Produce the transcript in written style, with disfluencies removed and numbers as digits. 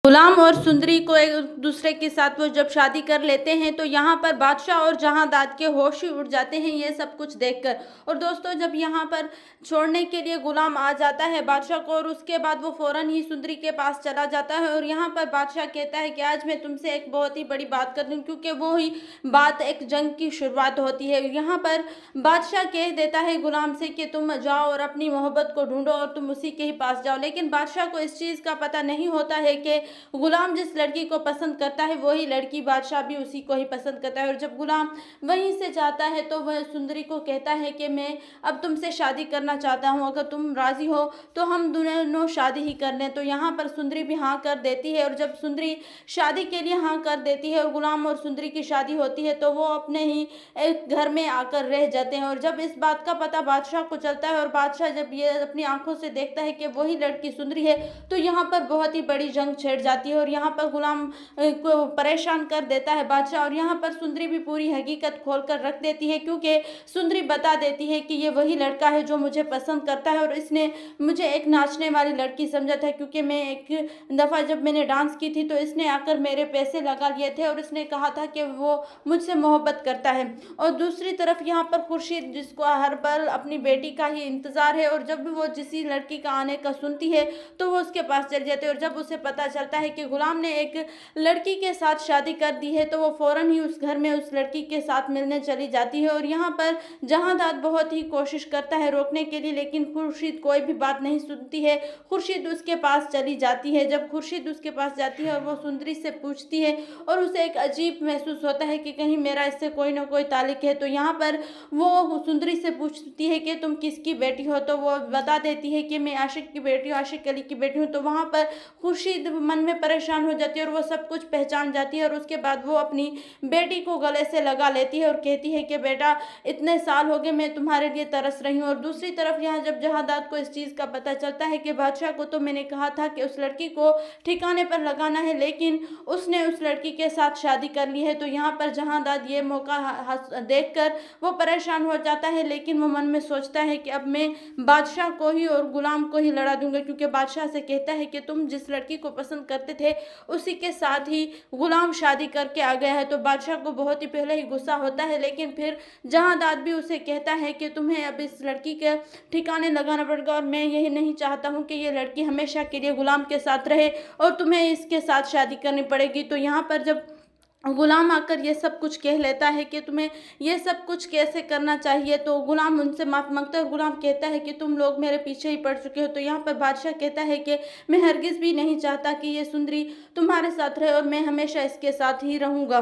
गुलाम और सुंदरी को एक दूसरे के साथ वो जब शादी कर लेते हैं तो यहाँ पर बादशाह और जहांदाद के होश ही उड़ जाते हैं ये सब कुछ देखकर। और दोस्तों, जब यहाँ पर छोड़ने के लिए गुलाम आ जाता है बादशाह को, और उसके बाद वो फौरन ही सुंदरी के पास चला जाता है और यहाँ पर बादशाह कहता है कि आज मैं तुमसे एक बहुत ही बड़ी बात कर दूँ, क्योंकि वो ही बात एक जंग की शुरुआत होती है। यहाँ पर बादशाह कह देता है गुलाम से कि तुम जाओ और अपनी मोहब्बत को ढूंढो और तुम उसी के ही पास जाओ, लेकिन बादशाह को इस चीज़ का पता नहीं होता है कि गुलाम जिस लड़की को पसंद करता है वही लड़की बादशाह भी उसी को ही पसंद करता है। और जब गुलाम वहीं से जाता है तो वह सुंदरी को कहता है कि मैं अब तुमसे शादी करना चाहता हूँ, अगर तुम राजी हो तो हम दोनों शादी ही कर लें। तो यहाँ पर सुंदरी भी हाँ कर देती है, और जब सुंदरी शादी के लिए हाँ कर देती है और गुलाम और सुंदरी की शादी होती है तो वो अपने ही एक घर में आकर रह जाते हैं। और जब इस बात का पता बादशाह को चलता है और बादशाह जब ये अपनी आंखों से देखता है कि वही लड़की सुंदरी है, तो यहाँ पर बहुत ही बड़ी जंग छिड़ जाती है और यहाँ पर गुलाम को परेशान कर देता है बादशाह। और यहाँ पर सुंदरी भी पूरी हकीकत खोल कर रख देती है, क्योंकि सुंदरी बता देती है कि ये वही लड़का है जो मुझे पसंद करता है और इसने मुझे एक नाचने वाली लड़की समझा था, क्योंकि मैं एक दफ़ा जब मैंने डांस की थी तो इसने आकर मेरे पैसे लगा लिए थे और इसने कहा था कि वो मुझसे मोहब्बत करता है। और दूसरी तरफ यहाँ पर खुर्शीद, जिसको हर पल अपनी बेटी का ही इंतज़ार है, और जब भी वो किसी लड़की का आने का सुनती है तो वो उसके पास चल जाती है। और जब उसे पता चलता है कि गुलाम ने एक लड़की के साथ शादी कर दी है तो वो फौरन ही उस घर में उस लड़की के साथ मिलने चली जाती है। और यहाँ पर जहांदाद बहुत ही कोशिश करता है रोकने के लिए, लेकिन खुर्शीद कोई भी बात नहीं सुनती है। खुर्शीद उसके पास चली जाती है। जब खुर्शीद उसके पास जाती है और वो सुंदरी से पूछती है और उसे एक अजीब महसूस होता है कि कहीं मेरा इससे कोई ना कोई ताल्लुक है, तो यहाँ पर वो सुंदरी से पूछती है कि तुम किसकी बेटी हो, तो वो बता देती है कि मैं आशिक की बेटी हूँ, आशिक अली की बेटी हूँ। तो वहाँ पर खुर्शीद मन में परेशान हो जाती है और वो सब कुछ पहचान जाती है। और उसके बाद वो अपनी बेटी को गले से लगा लेती है और कहती है कि बेटा, इतने साल हो गए मैं तुम्हारे लिए तरस रही हूँ। और दूसरी तरफ यहाँ जब जहांदाद को इस चीज़ का पता चलता है कि बादशाह को तो मैंने कहा था कि उस लड़की को ठिकाने पर लगाना है, लेकिन उसने उस लड़की के साथ शादी कर ली है, तो यहाँ पर जहांदाद ये मौका देखकर वो परेशान हो जाता है। लेकिन वो मन में सोचता है कि अब मैं बादशाह को ही और गुलाम को ही लड़ा दूंगा, क्योंकि बादशाह से कहता है कि तुम जिस लड़की को पसंद करते थे उसी के साथ ही गुलाम शादी करके आ गया है। तो बादशाह को बहुत ही पहले ही गुस्सा होता है, लेकिन फिर जहांदाद भी उसे कहता है कि तुम्हें अब इस लड़की के ठिकाने लगाना पड़ेगा, और मैं यही नहीं चाहता हूँ कि ये लड़की हमेशा के लिए गुलाम के साथ रहे और तुम्हें इसके साथ शादी करनी पड़ेगी। तो यहाँ पर जब गुलाम आकर ये सब कुछ कह लेता है कि तुम्हें ये सब कुछ कैसे करना चाहिए, तो गुलाम उनसे माफ़ी मांगता है और गुलाम कहता है कि तुम लोग मेरे पीछे ही पड़ चुके हो। तो यहाँ पर बादशाह कहता है कि मैं हरगिज़ भी नहीं चाहता कि ये सुंदरी तुम्हारे साथ रहे और मैं हमेशा इसके साथ ही रहूँगा।